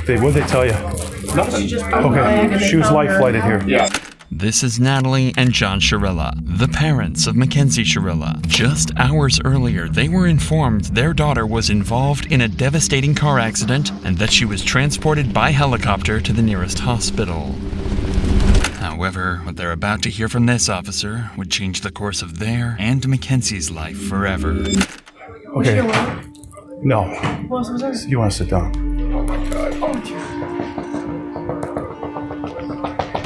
Babe, what'd they tell you? Nothing. Okay, she was life flighted here. Yeah. This is Natalie and John Shirilla, the parents of Mackenzie Shirilla. Just hours earlier, they were informed their daughter was involved in a devastating car accident and that she was transported by helicopter to the nearest hospital. However, what they're about to hear from this officer would change the course of their and Mackenzie's life forever. Okay. No. What was that? You want to sit down? Oh my God.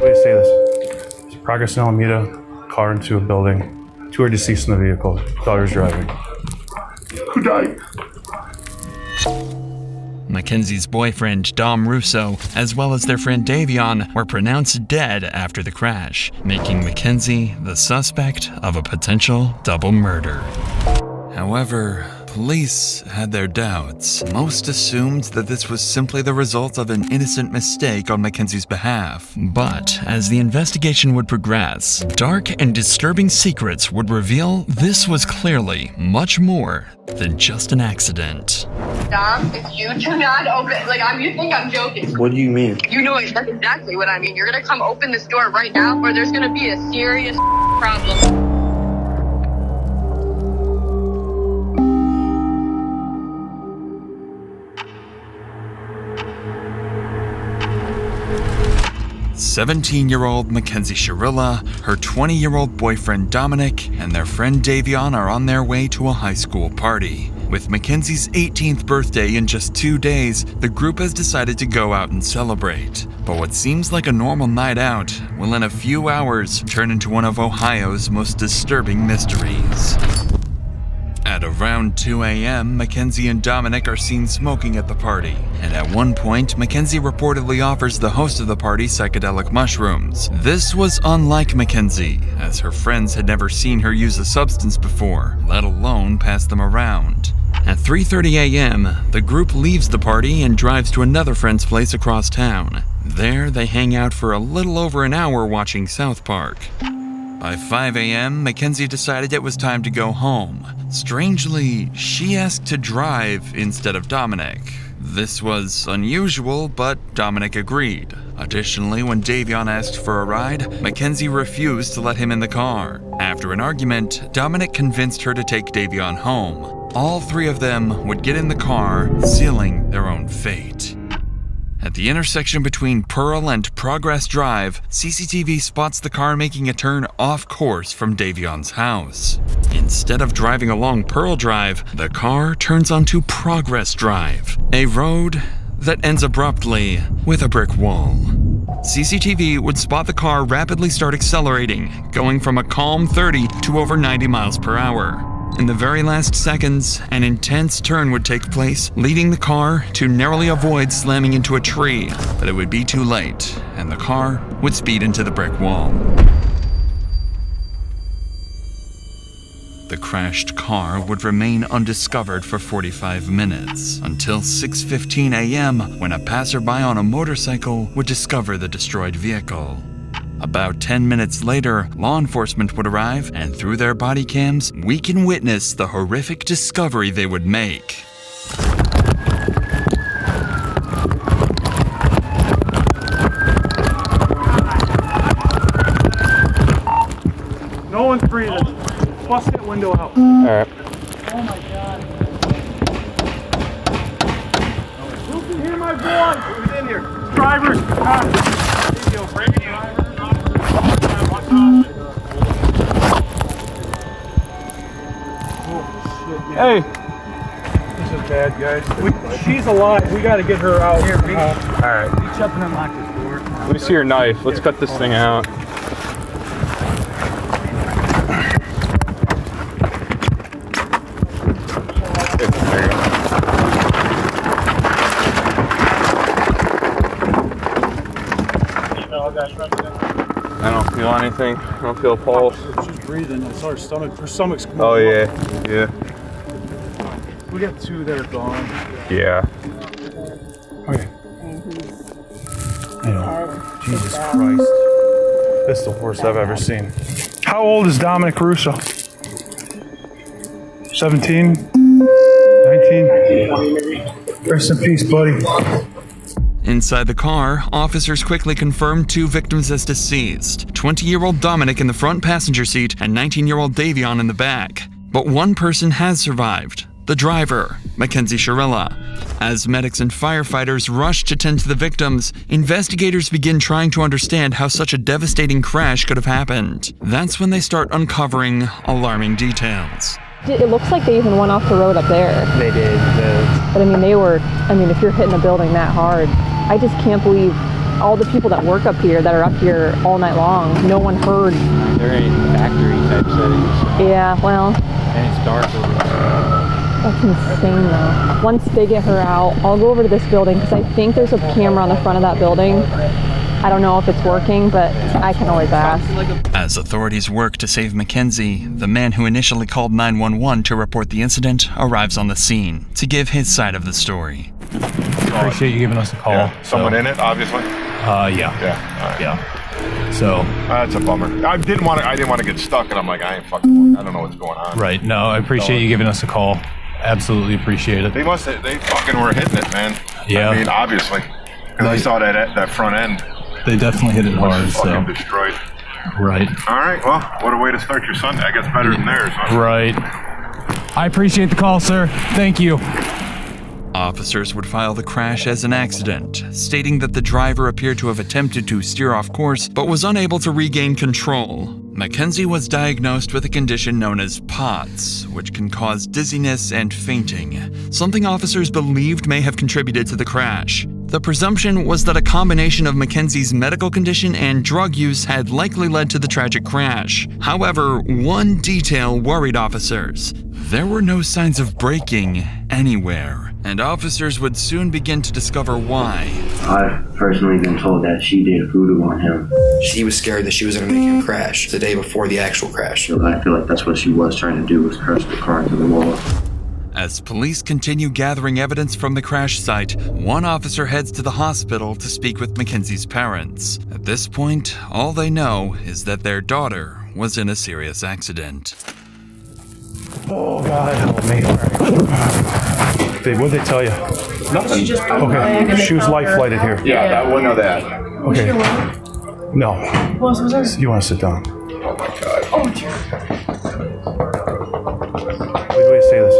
Way to say this. Progress in Alameda, car into a building. 2 are deceased in the vehicle. Daughter's driving. Who died? Mackenzie's boyfriend, Dom Russo, as well as their friend Davion, were pronounced dead after the crash, making Mackenzie the suspect of a potential double murder. However, police had their doubts. Most assumed that this was simply the result of an innocent mistake on Mackenzie's behalf. But as the investigation would progress, dark and disturbing secrets would reveal this was clearly much more than just an accident. Dom, if you do not open, you think I'm joking. What do you mean? You know exactly what I mean. You're gonna come open this door right now, or there's gonna be a serious problem. "17-year-old Mackenzie Shirilla, her 20-year-old boyfriend Dominic, and their friend Davion are on their way to a high school party. With Mackenzie's 18th birthday in just 2 days, the group has decided to go out and celebrate. But what seems like a normal night out will in a few hours turn into one of Ohio's most disturbing mysteries. At around 2 a.m., Mackenzie and Dominic are seen smoking at the party, and at one point, Mackenzie reportedly offers the host of the party psychedelic mushrooms. This was unlike Mackenzie, as her friends had never seen her use the substance before, let alone pass them around. At 3:30 a.m., the group leaves the party and drives to another friend's place across town. There, they hang out for a little over an hour watching South Park. By 5 a.m., Mackenzie decided it was time to go home. Strangely, she asked to drive instead of Dominic. This was unusual, but Dominic agreed. Additionally, when Davion asked for a ride, Mackenzie refused to let him in the car. After an argument, Dominic convinced her to take Davion home. All 3 of them would get in the car, sealing their own fate. At the intersection between Pearl and Progress Drive, CCTV spots the car making a turn off course from Davion's house. Instead of driving along Pearl Drive, the car turns onto Progress Drive, a road that ends abruptly with a brick wall. CCTV would spot the car rapidly start accelerating, going from a calm 30 to over 90 miles per hour. In the very last seconds, an intense turn would take place, leading the car to narrowly avoid slamming into a tree, but it would be too late, and the car would speed into the brick wall. The crashed car would remain undiscovered for 45 minutes, until 6:15 a.m., when a passerby on a motorcycle would discover the destroyed vehicle. About 10 minutes later, law enforcement would arrive, and through their body cams, we can witness the horrific discovery they would make. No one's breathing. Bust that window out. Alright. Oh my God. Who can hear my voice? Who's in here? Drivers. Radio. Hey. This is bad, guys. She's alive. We got to get her out. Here, reach. All right. Reach up and unlock this door. Let me see your knife. Let's cut this thing out. There you go. I don't feel anything. I don't feel a pulse. She's breathing. I saw her stomach. Her stomach's moving. Oh yeah, yeah. We got 2 that are gone. Yeah. Okay. I know. Jesus Christ. This is the worst I've ever seen. How old is Dominic Russo? 17? 19? Rest in peace, buddy. Inside the car, officers quickly confirmed 2 victims as deceased, 20-year-old Dominic in the front passenger seat and 19-year-old Davion in the back. But one person has survived, the driver, Mackenzie Shirilla. As medics and firefighters rush to tend to the victims, investigators begin trying to understand how such a devastating crash could have happened. That's when they start uncovering alarming details. It looks like they even went off the road up there. They did. But if you're hitting a building that hard, I just can't believe all the people that work up here, that are up here all night long, no one heard. They're in factory type settings. Yeah, well. And it's dark over there. That's insane though. Once they get her out, I'll go over to this building because I think there's a camera on the front of that building. I don't know if it's working, but I can always ask. As authorities work to save Mackenzie, the man who initially called 911 to report the incident arrives on the scene to give his side of the story. Appreciate you giving us a call. Yeah. Someone in it, obviously. Yeah. Yeah. All right. Yeah. So. That's a bummer. I didn't want to get stuck, and I'm like, I ain't fucking. I don't know what's going on. Right. No, I appreciate you giving us a call. Absolutely appreciate it. They fucking were hitting it, man. Yeah. I mean, obviously, because I saw that front end. They definitely hit it hard. Fucking destroyed. Right. All right. Well, what a way to start your Sunday. I guess better than theirs. Huh? Right. I appreciate the call, sir. Thank you. Officers would file the crash as an accident, stating that the driver appeared to have attempted to steer off course but was unable to regain control. Mackenzie was diagnosed with a condition known as POTS, which can cause dizziness and fainting, something officers believed may have contributed to the crash. The presumption was that a combination of Mackenzie's medical condition and drug use had likely led to the tragic crash. However, one detail worried officers. There were no signs of braking anywhere, and officers would soon begin to discover why. I've personally been told that she did voodoo on him. She was scared that she was going to make him crash the day before the actual crash. I feel like that's what she was trying to do, was crash the car into the wall. As police continue gathering evidence from the crash site, one officer heads to the hospital to speak with Mackenzie's parents. At this point, all they know is that their daughter was in a serious accident. Oh, God, help me. What'd they tell you? Nothing. Okay, she was life flighted here. Yeah, I wouldn't know that. Okay. No. What was that? You want to sit down? Oh, my God. Oh, dear. Wait till you say this.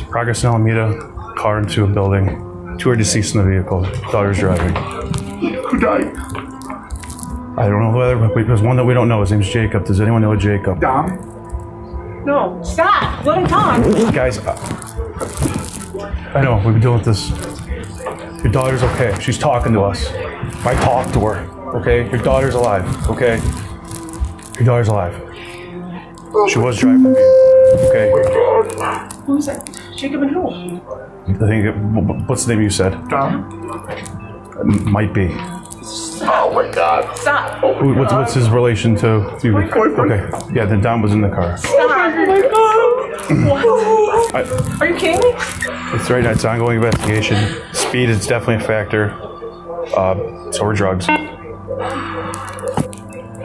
Progress in Alameda, car into a building. 2 are deceased in the vehicle. Daughter's driving. Who died? I don't know whether, but there's one that we don't know. His name's Jacob. Does anyone know Jacob? Dom? No, stop. Let him talk. Guys, I know, we've been dealing with this. Your daughter's okay. She's talking to us. I talked to her, okay? Your daughter's alive, okay? Your daughter's alive. She was driving the vehicle, okay? Who's that? Jacob and who? I think, what's the name you said? Dom? Might be. Oh, my God. Stop. What's his relation to you? Okay, yeah, then Dom was in the car. Stop. Oh, my God. What? Are you kidding me? It's right now, it's an ongoing investigation. Speed is definitely a factor. So are drugs.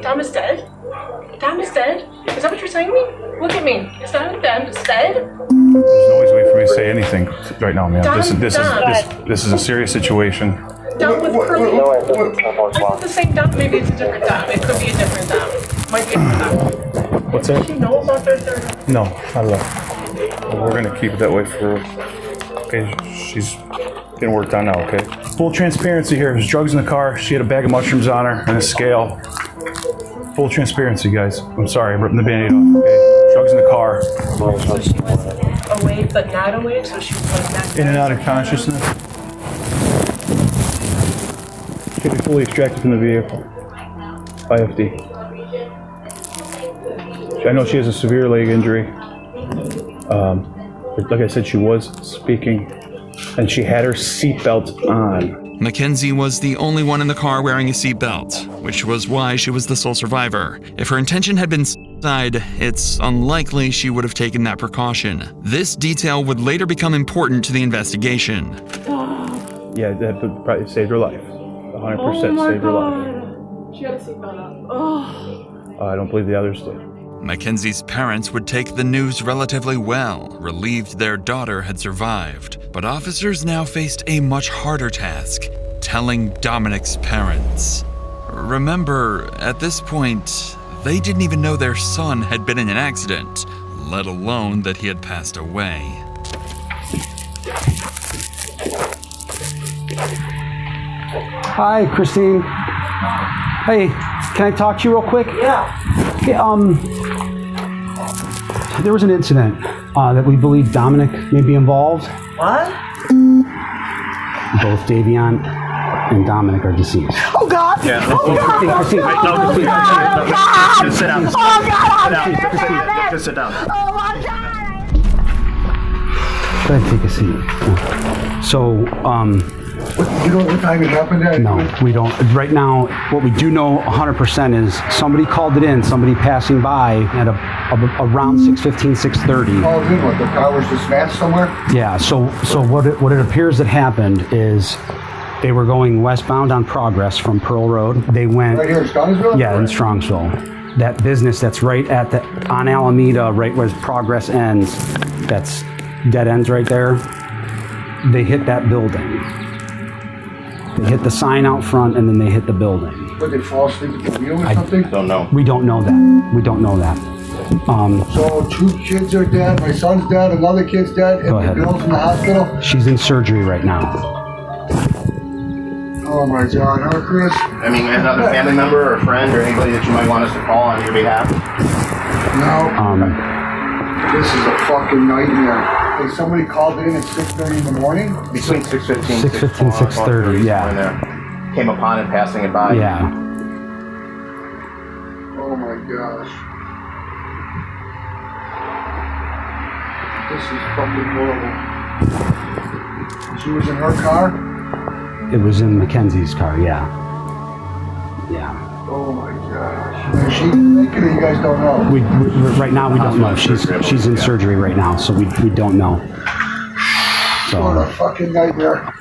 Dom is dead? Dom is dead? Is that what you're saying to me? Look at me. Is Dom dead? There's no always way for me to say anything right now, man. Dom, This is a serious situation. Dom with curly. I put the same Dom. Maybe it's a different Dom. It could be a different Dom. Might be a different Dom. What's that? Does she know about their third? No, not at all. Well, we're gonna keep it that way for. Okay, she's getting worked on now. Okay. Full transparency here. There's drugs in the car. She had a bag of mushrooms on her and a scale. Full transparency, guys. I'm sorry, I'm ripping the Band-Aid off. Okay. Drugs in the car. So she was awake, but not awake. So she was like not. In and out of consciousness. Should be fully extracted from the vehicle. IFD. I know she has a severe leg injury. Like I said, she was speaking, and she had her seatbelt on. Mackenzie was the only one in the car wearing a seatbelt, which was why she was the sole survivor. If her intention had been suicide, it's unlikely she would have taken that precaution. This detail would later become important to the investigation. Yeah, that probably saved her life. 100% saved her life. She had a seatbelt on. Oh. I don't believe the others did. Mackenzie's parents would take the news relatively well, relieved their daughter had survived. But officers now faced a much harder task, telling Dominic's parents. Remember, at this point, they didn't even know their son had been in an accident, let alone that he had passed away. Hi, Christine. Hey, can I talk to you real quick? Yeah. Hey, there was an incident that we believe Dominic may be involved. What? Both Davion and Dominic are deceased. Oh God! Yeah. Oh God! Christine, Oh Christine, God! Christine, Oh God! Just sit down. Oh God! Sit down. Just sit down. Oh my God! Go ahead, take a seat. So, you know what time it happened at? no, we don't. Right now, what we do know 100% is somebody called it in, somebody passing by at around 6:15, 6:30. Called in, what, the car was just smashed somewhere? Yeah, so what it appears that happened is they were going westbound on Progress from Pearl Road. They went... Right here in Strongsville? Yeah, in Strongsville. That business that's right on Alameda, right where Progress ends, that's dead ends right there. They hit that building. They hit the sign out front and then they hit the building. But they fall asleep at the wheel or something? Don't know. We don't know that. We don't know that. So 2 kids are dead, my son's dead, another kid's dead, and Go the ahead. girl's in the hospital? She's in surgery right now. Oh my God, huh, Chris? I mean, another family member or friend or anybody that you might want us to call on your behalf? No. This is a fucking nightmare. Hey, somebody called in at 6:30 in the morning? Between 6:15 6:15, 6:30, yeah. Came upon it, passing it by. Yeah. Oh my gosh. This is fucking horrible. She was in her car? It was in Mackenzie's car, yeah. Yeah. Oh my gosh. Is she making it? You guys don't know? We right now we don't know. She's in surgery right now, so we don't know. What a fucking nightmare.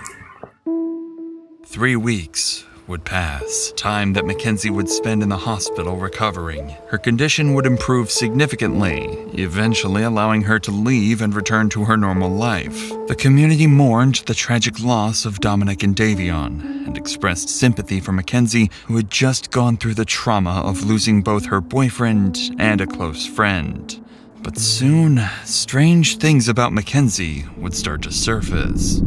3 weeks would pass, time that Mackenzie would spend in the hospital recovering. Her condition would improve significantly, eventually allowing her to leave and return to her normal life. The community mourned the tragic loss of Dominic and Davion and expressed sympathy for Mackenzie, who had just gone through the trauma of losing both her boyfriend and a close friend. But soon, strange things about Mackenzie would start to surface.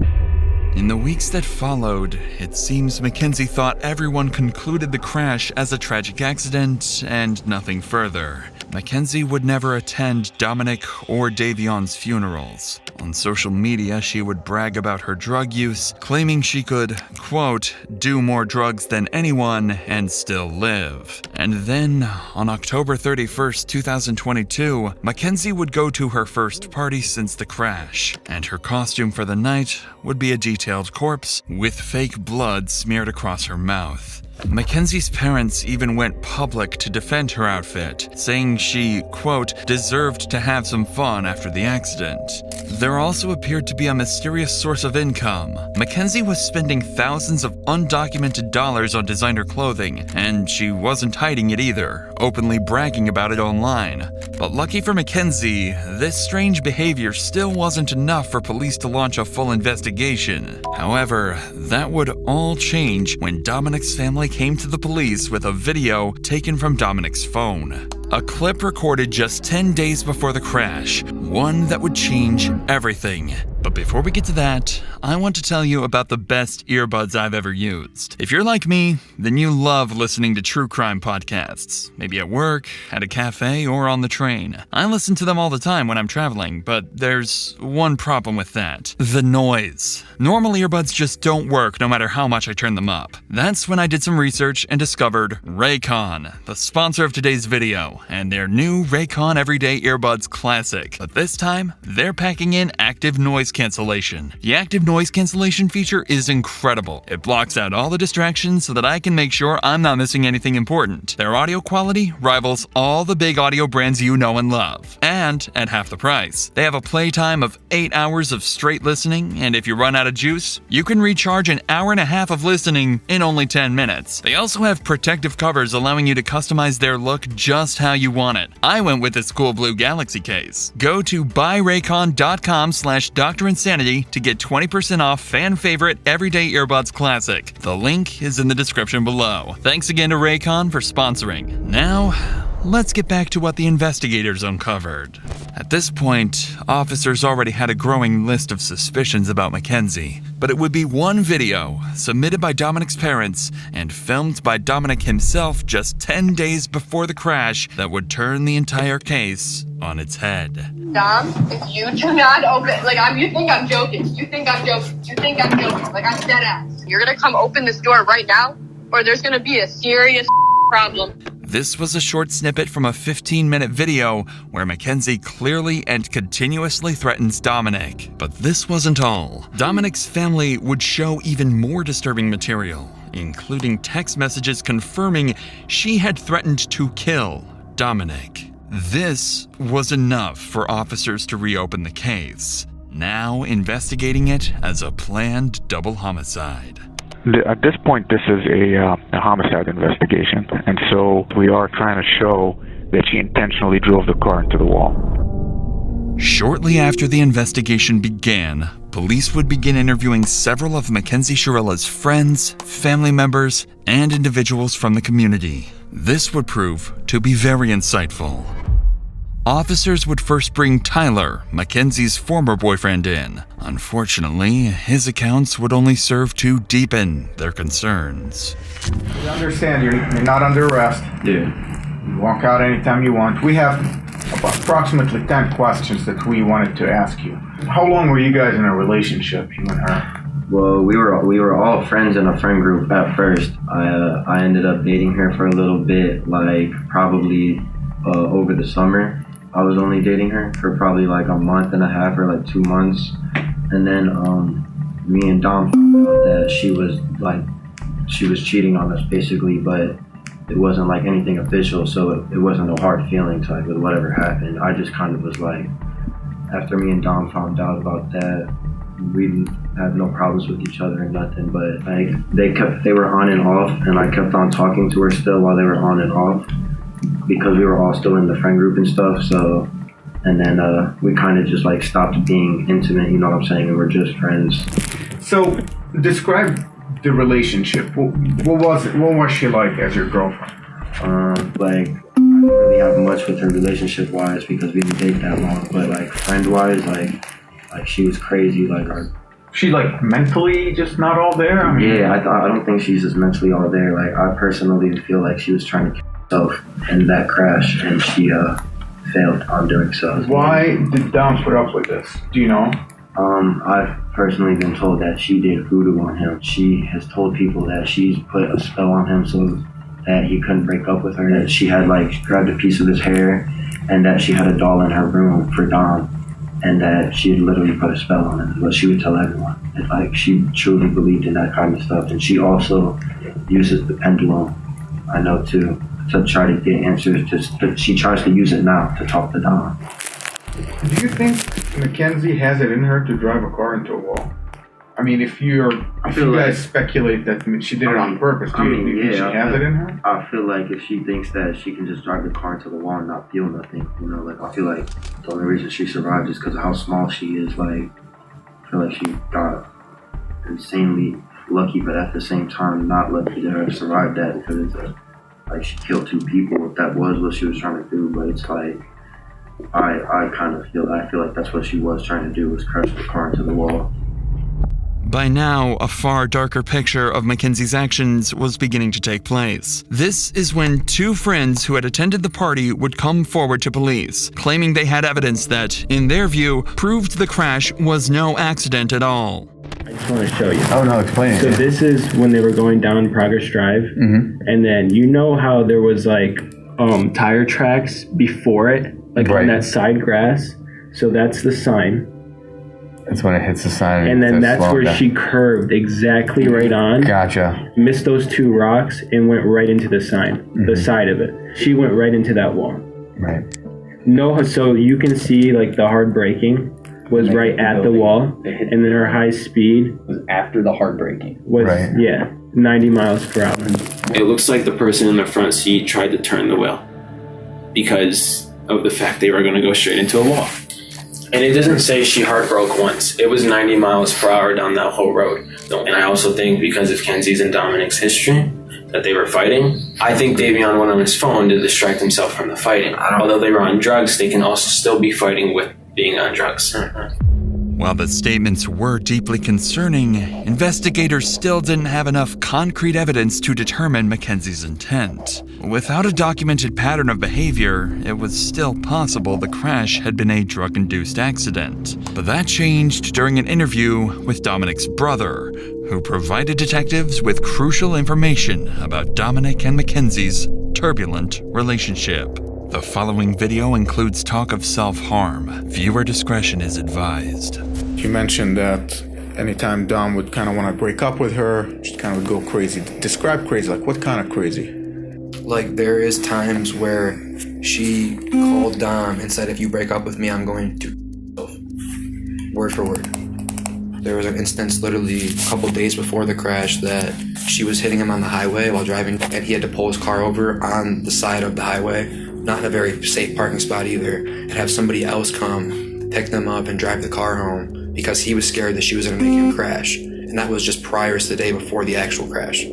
In the weeks that followed, it seems Mackenzie thought everyone concluded the crash as a tragic accident and nothing further. Mackenzie would never attend Dominic or Davion's funerals. On social media, she would brag about her drug use, claiming she could, quote, do more drugs than anyone and still live. And then, on October 31st, 2022, Mackenzie would go to her first party since the crash, and her costume for the night would be a detailed corpse with fake blood smeared across her mouth. Mackenzie's parents even went public to defend her outfit, saying she, quote, deserved to have some fun after the accident. There also appeared to be a mysterious source of income. Mackenzie was spending thousands of undocumented dollars on designer clothing, and she wasn't hiding it either, openly bragging about it online. But lucky for Mackenzie, this strange behavior still wasn't enough for police to launch a full investigation. However, that would all change when Dominic's family came to the police with a video taken from Dominic's phone. A clip recorded just 10 days before the crash, one that would change everything. But before we get to that, I want to tell you about the best earbuds I've ever used. If you're like me, then you love listening to true crime podcasts, maybe at work, at a cafe, or on the train. I listen to them all the time when I'm traveling, but there's one problem with that: the noise. Normal earbuds just don't work no matter how much I turn them up. That's when I did some research and discovered Raycon, the sponsor of today's video, and their new Raycon Everyday Earbuds Classic. But this time, they're packing in active noise cancellation. The active noise cancellation feature is incredible. It blocks out all the distractions so that I can make sure I'm not missing anything important. Their audio quality rivals all the big audio brands you know and love. And at half the price. They have a playtime of 8 hours of straight listening, and if you run out of juice, you can recharge an hour and a half of listening in only 10 minutes. They also have protective covers allowing you to customize their look just how you want it. I went with this cool blue Galaxy case. Go to buyraycon.com/DrInsanity to get 20% off fan favorite Everyday Earbuds Classic. The link is in the description below. Thanks again to Raycon for sponsoring. Now, let's get back to what the investigators uncovered. At this point, officers already had a growing list of suspicions about Mackenzie, but it would be one video submitted by Dominic's parents and filmed by Dominic himself just 10 days before the crash that would turn the entire case on its head. Dom, if you do not open, you think I'm joking. You think I'm joking. Like, I'm dead ass. You're gonna come open this door right now, or there's gonna be a serious problem. This was a short snippet from a 15-minute video where Mackenzie clearly and continuously threatens Dominic. But this wasn't all. Dominic's family would show even more disturbing material, including text messages confirming she had threatened to kill Dominic. This was enough for officers to reopen the case, now investigating it as a planned double homicide. At this point, this is a homicide investigation, and so we are trying to show that she intentionally drove the car into the wall. Shortly after the investigation began, police would begin interviewing several of Mackenzie Chiarilla's friends, family members, and individuals from the community. This would prove to be very insightful. Officers would first bring Tyler, Mackenzie's former boyfriend, in. Unfortunately, his accounts would only serve to deepen their concerns. You understand, you're not under arrest. Yeah. You walk out anytime you want. We have approximately 10 questions that we wanted to ask you. How long were you guys in a relationship, you and her? Well, we were all friends in a friend group at first. I ended up dating her for a little bit, probably over the summer. I was only dating her for probably a month and a half or 2 months, and then me and Dom found out that she was cheating on us basically, but it wasn't anything official, so it wasn't no hard feelings with whatever happened. I just kind of was after me and Dom found out about that, we didn't have no problems with each other or nothing, but they were on and off, and I kept on talking to her still while they were on and off, because we were all still in the friend group and stuff, so, and then we kind of just stopped being intimate, you know what I'm saying, and we're just friends. So, describe the relationship. What was it? What was she like as your girlfriend? I didn't really have much with her relationship-wise because we didn't date that long, but friend-wise, she was crazy, She mentally just not all there? I mean, yeah, I don't think she's just mentally all there. I personally feel she was trying to kill herself in that crash, and she failed on doing so. Why did Dom put up with this? Do you know? I've personally been told that she did voodoo on him. She has told people that she's put a spell on him so that he couldn't break up with her, that she had grabbed a piece of his hair, and that she had a doll in her room for Dom, and that she had literally put a spell on him, but she would tell everyone. And, she truly believed in that kind of stuff, and she also uses the pendulum, I know too, to try to get answers. She tries to use it now to talk to Dom. Do you think Mackenzie has it in her to drive a car into a wall? I mean, if you guys speculate that she did it on purpose, do you think she has it in her? I feel if she thinks that she can just drive the car into the wall and not feel nothing, I feel the only reason she survived is because of how small she is. I feel she got insanely lucky, but at the same time not lucky to have survived that, because it's she killed 2 people. If that was what she was trying to do, but it's I feel that's what she was trying to do, was crash the car into the wall. By now, a far darker picture of Mackenzie's actions was beginning to take place. This is when 2 friends who had attended the party would come forward to police, claiming they had evidence that, in their view, proved the crash was no accident at all. I just want to show you. Oh, no, explain it. So this is when they were going down Progress Drive, and then how there was tire tracks before it, on that side grass. So that's the sign. That's when it hits the sign. And then that's where she curved exactly right on. Gotcha. Missed those two rocks and went right into the sign, the side of it. She went right into that wall. Right. No, so you can see like the hard braking was right at the wall, and then her high speed was after the hard braking. Was 90 miles per hour. It looks like the person in the front seat tried to turn the wheel because of the fact they were going to go straight into a wall. And it doesn't say she hard broke once. It was 90 miles per hour down that whole road. And I also think because of Kenzie's and Dominic's history, that they were fighting. I think Davion went on his phone to distract himself from the fighting. Although they were on drugs, they can also still be fighting with being on drugs. While the statements were deeply concerning, investigators still didn't have enough concrete evidence to determine Mackenzie's intent. Without a documented pattern of behavior, it was still possible the crash had been a drug-induced accident. But that changed during an interview with Dominic's brother, who provided detectives with crucial information about Dominic and Mackenzie's turbulent relationship. The following video includes talk of self-harm. Viewer discretion is advised. She mentioned that anytime Dom would kind of want to break up with her, she kind of would go crazy. Describe crazy, like what kind of crazy? Like there is times where she called Dom and said, if you break up with me, I'm going to word for word. There was an instance literally a couple days before the crash that she was hitting him on the highway while driving, and he had to pull his car over on the side of the highway, not in a very safe parking spot either, and have somebody else come pick them up and drive the car home because he was scared that she was going to make him crash. And that was just prior to the day before the actual crash.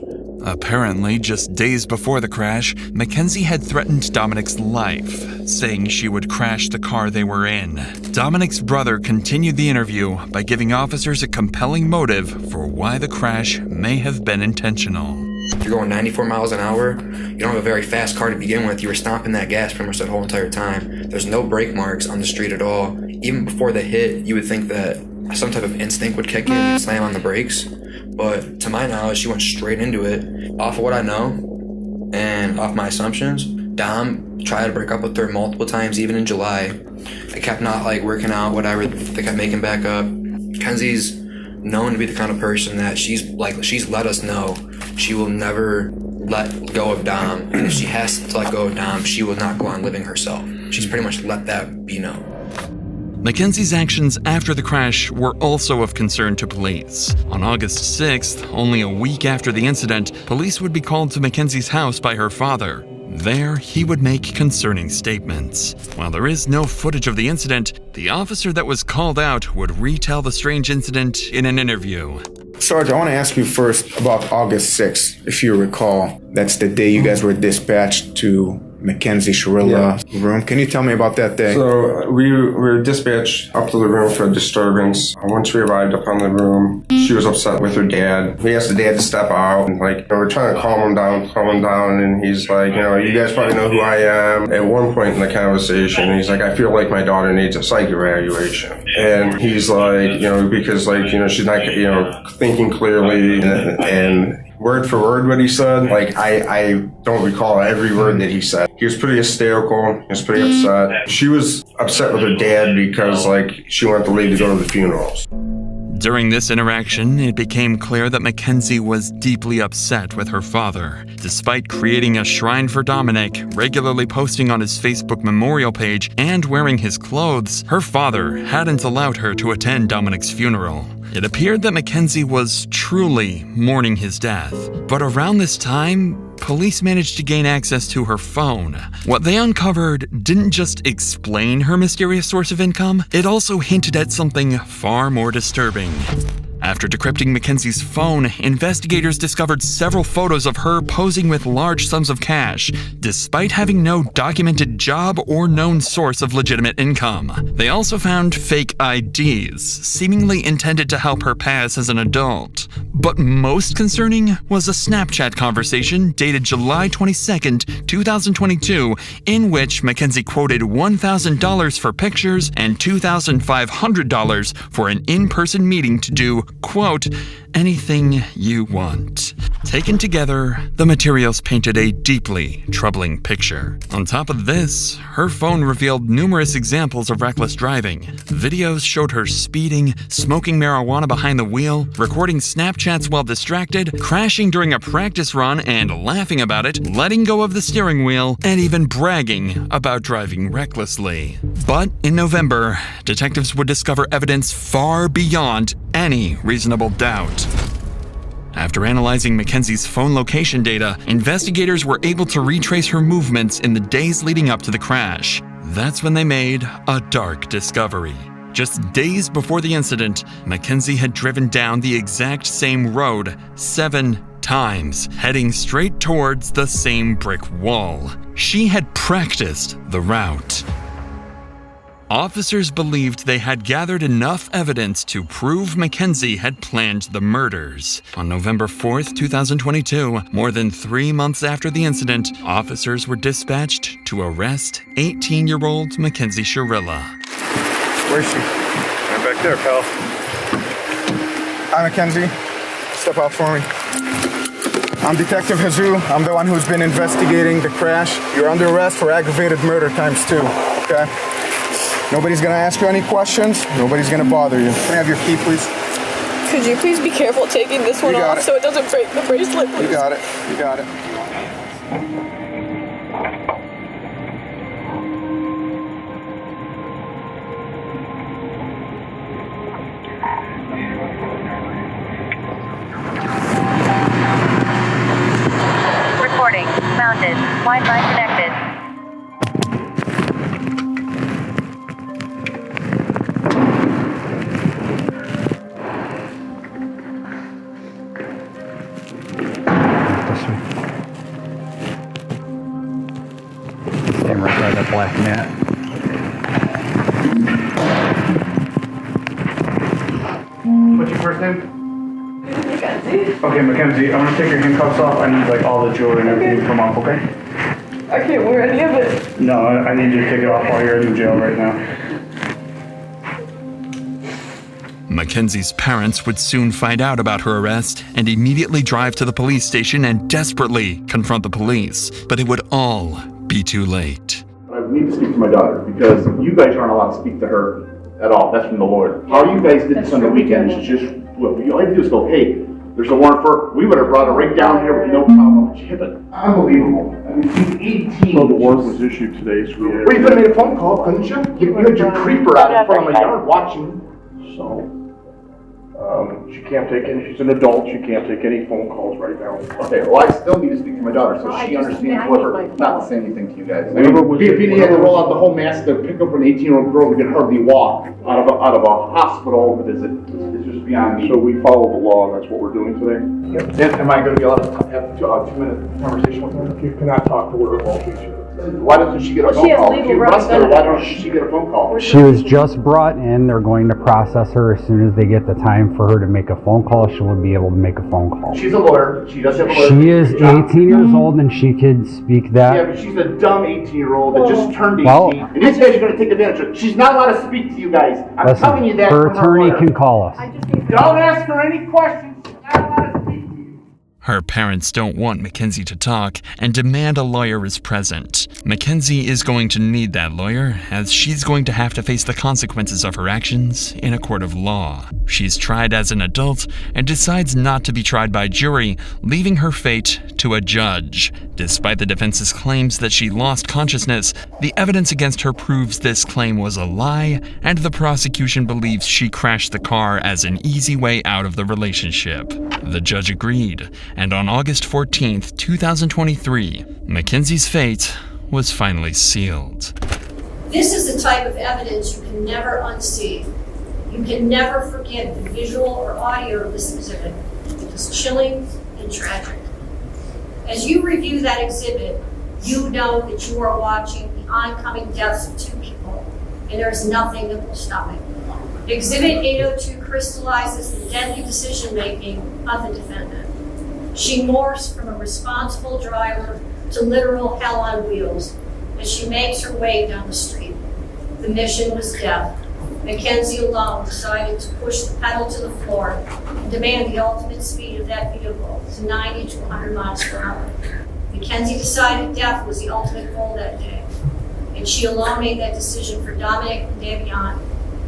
Apparently, just days before the crash, Mackenzie had threatened Dominic's life, saying she would crash the car they were in. Dominic's brother continued the interview by giving officers a compelling motive for why the crash may have been intentional. If you're going 94 miles an hour, you don't have a very fast car to begin with. You were stomping that gas pretty much that whole entire time. There's no brake marks on the street at all. Even before the hit, you would think that some type of instinct would kick in and slam on the brakes. But to my knowledge, she went straight into it. Off of what I know and off my assumptions, Dom tried to break up with her multiple times, even in July. They kept not working out, whatever. They kept making back up. Kenzie's known to be the kind of person that she's let us know she will never let go of Dom. And if she has to let go of Dom, she will not go on living herself. She's pretty much let that be known. Mackenzie's actions after the crash were also of concern to police. On August 6th, only a week after the incident, police would be called to Mackenzie's house by her father. There, he would make concerning statements. While there is no footage of the incident, the officer that was called out would retell the strange incident in an interview. Sarge, I want to ask you first about August 6th. If you recall, that's the day you guys were dispatched to Mackenzie Shirilla room. Can you tell me about that day? So we were dispatched up to the room for a disturbance. Once we arrived up on the room, she was upset with her dad. We asked the dad to step out, and we're trying to calm him down, and he's like, you guys probably know who I am. At one point in the conversation, he's like, I feel like my daughter needs a psych evaluation. And he's like, because she's not, thinking clearly, and word for word what he said, I don't recall every word that he said. He was pretty hysterical. He was pretty upset. She was upset with her dad because, she wanted the lady to go to the funerals. During this interaction, it became clear that Mackenzie was deeply upset with her father. Despite creating a shrine for Dominic, regularly posting on his Facebook memorial page, and wearing his clothes, her father hadn't allowed her to attend Dominic's funeral. It appeared that Mackenzie was truly mourning his death. But around this time, police managed to gain access to her phone. What they uncovered didn't just explain her mysterious source of income, it also hinted at something far more disturbing. After decrypting Mackenzie's phone, investigators discovered several photos of her posing with large sums of cash, despite having no documented job or known source of legitimate income. They also found fake IDs, seemingly intended to help her pass as an adult. But most concerning was a Snapchat conversation dated July 22nd, 2022, in which Mackenzie quoted $1,000 for pictures and $2,500 for an in-person meeting to do quote, anything you want. Taken together, the materials painted a deeply troubling picture. On top of this, her phone revealed numerous examples of reckless driving. Videos showed her speeding, smoking marijuana behind the wheel, recording Snapchats while distracted, crashing during a practice run and laughing about it, letting go of the steering wheel, and even bragging about driving recklessly. But in November, detectives would discover evidence far beyond any reasonable doubt. After analyzing Mackenzie's phone location data, investigators were able to retrace her movements in the days leading up to the crash. That's when they made a dark discovery. Just days before the incident, Mackenzie had driven down the exact same road 7 times, heading straight towards the same brick wall. She had practiced the route. Officers believed they had gathered enough evidence to prove Mackenzie had planned the murders. On November 4th, 2022, more than 3 months after the incident, officers were dispatched to arrest 18-year-old Mackenzie Shirilla. Where's she? Right back there, pal. Hi, Mackenzie. Step out for me. I'm Detective Hazoo. I'm the one who's been investigating the crash. You're under arrest for aggravated murder ×2, okay? Nobody's gonna ask you any questions. Nobody's gonna bother you. Can I have your key, please? Could you please be careful taking this one off so it doesn't break the bracelet, please? You got it. You got it. Recording. Mounted. Wi-Fi connected. Same right by that black mat. What's your first name? Mackenzie. Okay, Mackenzie, I want to take your handcuffs off. I need like all the jewelry and everything to come off, okay? I can't wear any of it. No, I need you to take it off while you're in jail right now. Mackenzie's parents would soon find out about her arrest and immediately drive to the police station and desperately confront the police. But it would all be too late. I need to speak to my daughter because you guys aren't allowed to speak to her at all. That's from the Lord. How you guys did this on the weekend is just, what you all do is go, hey, there's a warrant for, we would have brought her right down here with no problem. But you but unbelievable. I mean, she's 18. Well, the warrant was issued today, so Well, you could have made a phone call, couldn't you? You had your creeper out in front of my yard watching. So, she can't take any, she's an adult, she can't take any phone calls right now. Okay, well, I still need to speak to my daughter so she understands whoever, not to say anything to you guys. I mean, Whoever was- BFPD had to roll out the whole mask to pick up an 18-year-old girl who could hardly walk out of a hospital visit. It's just beyond me. So we follow the law, and that's what we're doing today. Am I going to be allowed to have a 2-minute conversation with her? You cannot talk to her while she's here. Why doesn't she get a phone call? If you arrest her, why don't she get a phone call? She was just brought in. They're going to process her. As soon as they get the time for her to make a phone call, she will be able to make a phone call. She's a lawyer. She does have a lawyer. She is 18 years old and she could speak that. Yeah, but she's a dumb 18-year-old that just turned 18. Well, and these guys are going to take advantage of her. She's not allowed to speak to you guys. I'm telling you that. her from attorney lawyer. can call us. Don't ask her any questions. She's not allowed to speak to you. Her parents don't want Mackenzie to talk and demand a lawyer is present. Mackenzie is going to need that lawyer, as she's going to have to face the consequences of her actions in a court of law. She's tried as an adult and decides not to be tried by jury, leaving her fate to a judge. Despite the defense's claims that she lost consciousness, the evidence against her proves this claim was a lie, and the prosecution believes she crashed the car as an easy way out of the relationship. The judge agreed, and on August 14th, 2023, Mackenzie's fate was finally sealed. This is the type of evidence you can never unsee. You can never forget the visual or audio of this exhibit. It is chilling and tragic. As you review that exhibit, you know that you are watching the oncoming deaths of 2 people, and there is nothing that will stop it. Exhibit 802 crystallizes the deadly decision-making of the defendant. She morphs from a responsible driver to literal hell on wheels as she makes her way down the street. The mission was death. Mackenzie alone decided to push the pedal to the floor and demand the ultimate speed of that vehicle to 90 to 100 miles per hour. Mackenzie decided death was the ultimate goal that day, and she alone made that decision for Dominic and Davion,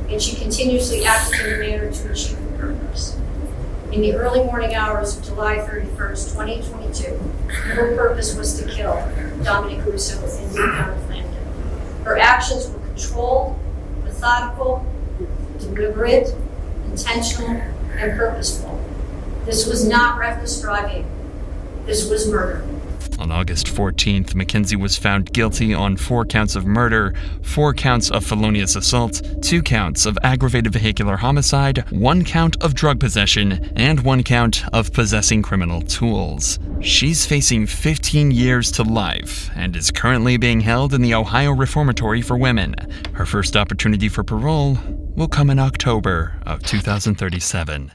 and she continuously acted in a manner to achieve her purpose. In the early morning hours of July 31st, 2022, her purpose was to kill Dominic Russo and Davion Flanagan. Her actions were controlled, methodical, deliberate, intentional, and purposeful. This was not reckless driving. This was murder. On August 14th, Mackenzie was found guilty on 4 counts of murder, 4 counts of felonious assault, 2 counts of aggravated vehicular homicide, 1 count of drug possession, and 1 count of possessing criminal tools. She's facing 15 years to life and is currently being held in the Ohio Reformatory for Women. Her first opportunity for parole will come in October of 2037.